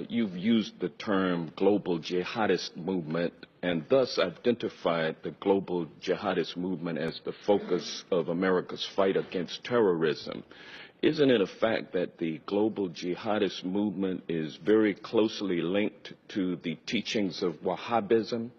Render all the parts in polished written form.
you've used the term global jihadist movement and thus identified the global jihadist movement as the focus of America's fight against terrorism. Isn't it a fact that the global jihadist movement is very closely linked to the teachings of Wahhabism?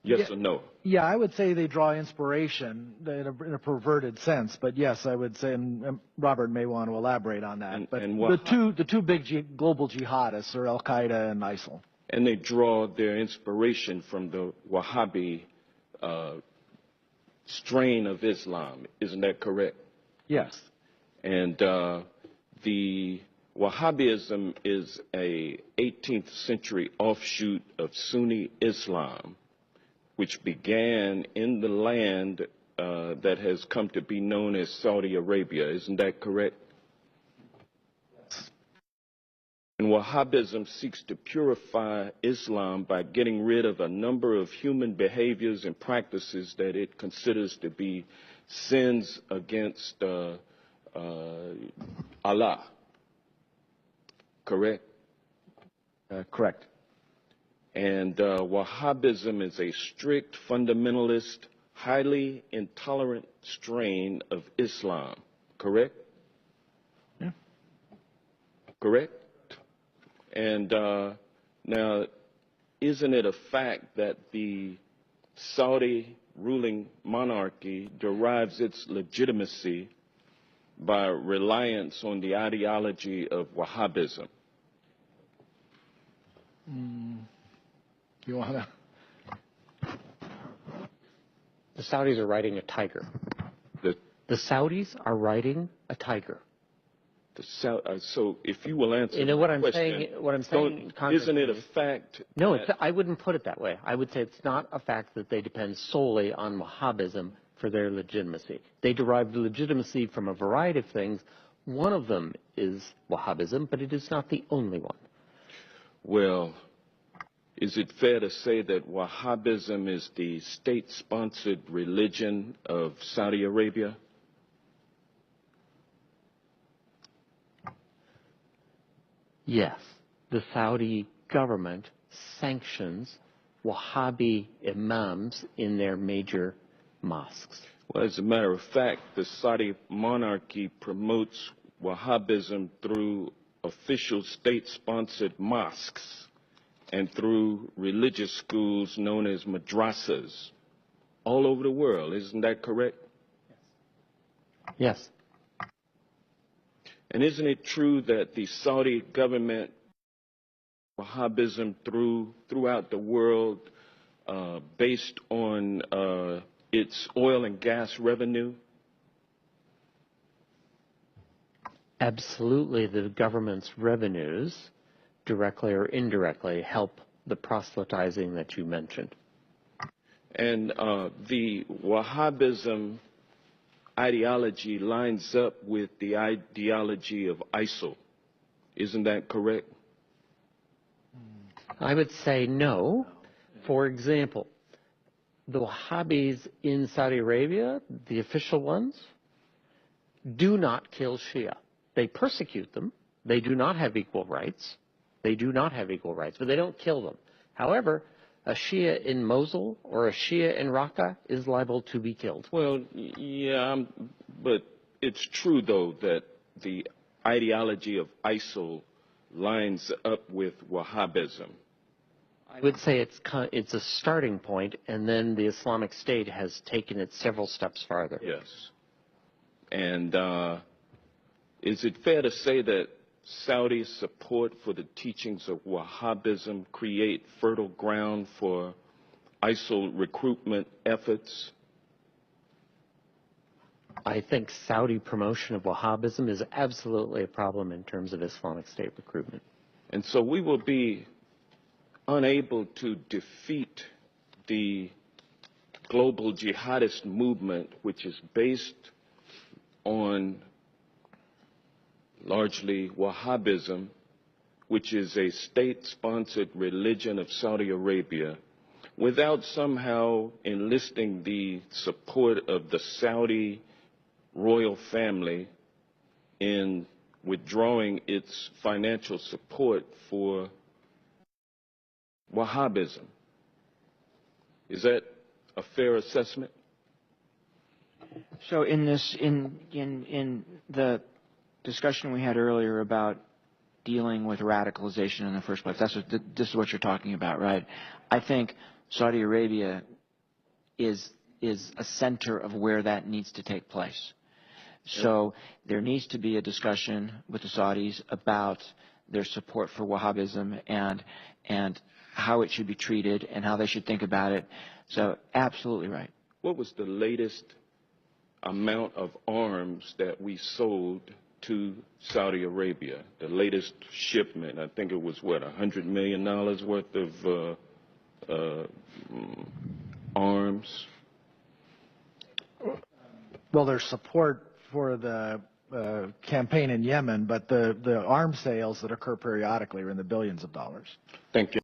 Yes or no? Yeah, I would say they draw inspiration in a perverted sense, but yes, I would say, and Robert may want to elaborate on that. But the two big global jihadists are Al Qaeda and ISIL. And they draw their inspiration from the Wahhabi strain of Islam, isn't that correct? Yes. And the Wahhabism is a 18th century offshoot of Sunni Islam, which began in the land that has come to be known as Saudi Arabia. Isn't that correct? Yes. And Wahhabism seeks to purify Islam by getting rid of a number of human behaviors and practices that it considers to be sins against Allah. Correct? Correct. And Wahhabism is a strict, fundamentalist, highly intolerant strain of Islam. Correct? Yeah. Correct? And now, isn't it a fact that the Saudi ruling monarchy derives its legitimacy by reliance on the ideology of Wahhabism? You want to? The Saudis are riding a tiger. The Saudis are riding a tiger. So if you will answer what the I'm question, saying, isn't it a fact? No, I wouldn't put it that way. I would say it's not a fact that they depend solely on Wahhabism for their legitimacy. They derive legitimacy from a variety of things. One of them is Wahhabism, but it is not the only one. Well, is it fair to say that Wahhabism is the state-sponsored religion of Saudi Arabia? Yes, the Saudi government sanctions Wahhabi imams in their major mosques. Well, as a matter of fact, the Saudi monarchy promotes Wahhabism through official state-sponsored mosques and through religious schools known as madrasas all over the world. Isn't that correct? Yes. And isn't it true that the Saudi government, Wahhabism throughout the world, based on its oil and gas revenue? Absolutely, the government's revenues, directly or indirectly, help the proselytizing that you mentioned. And the Wahhabism ideology lines up with the ideology of ISIL. Isn't that correct? I would say no. For example, the Wahhabis in Saudi Arabia, the official ones, do not kill Shia. They persecute them. They do not have equal rights. They do not have equal rights, but they don't kill them. However, a Shia in Mosul or a Shia in Raqqa is liable to be killed. Well, yeah, but it's true, though, that the ideology of ISIL lines up with Wahhabism. I would say it's a starting point, and then the Islamic State has taken it several steps farther. Yes. And is it fair to say that Saudi support for the teachings of Wahhabism create fertile ground for ISIL recruitment efforts? I think Saudi promotion of Wahhabism is absolutely a problem in terms of Islamic State recruitment. And so we will be unable to defeat the global jihadist movement, which is based on largely Wahhabism, which is a state-sponsored religion of Saudi Arabia, without somehow enlisting the support of the Saudi royal family in withdrawing its financial support for Wahhabism. Is that a fair assessment? So in the discussion we had earlier about dealing with radicalization in the first place, this is what you're talking about, right? I think Saudi Arabia is a center of where that needs to take place. So there needs to be a discussion with the Saudis about their support for Wahhabism and how it should be treated and how they should think about it. So absolutely right. What was the latest amount of arms that we sold to Saudi Arabia? The latest shipment, I think it was, what, $100 million worth of arms? Well, there's support for the campaign in Yemen, but the arms sales that occur periodically are in the billions of dollars. Thank you.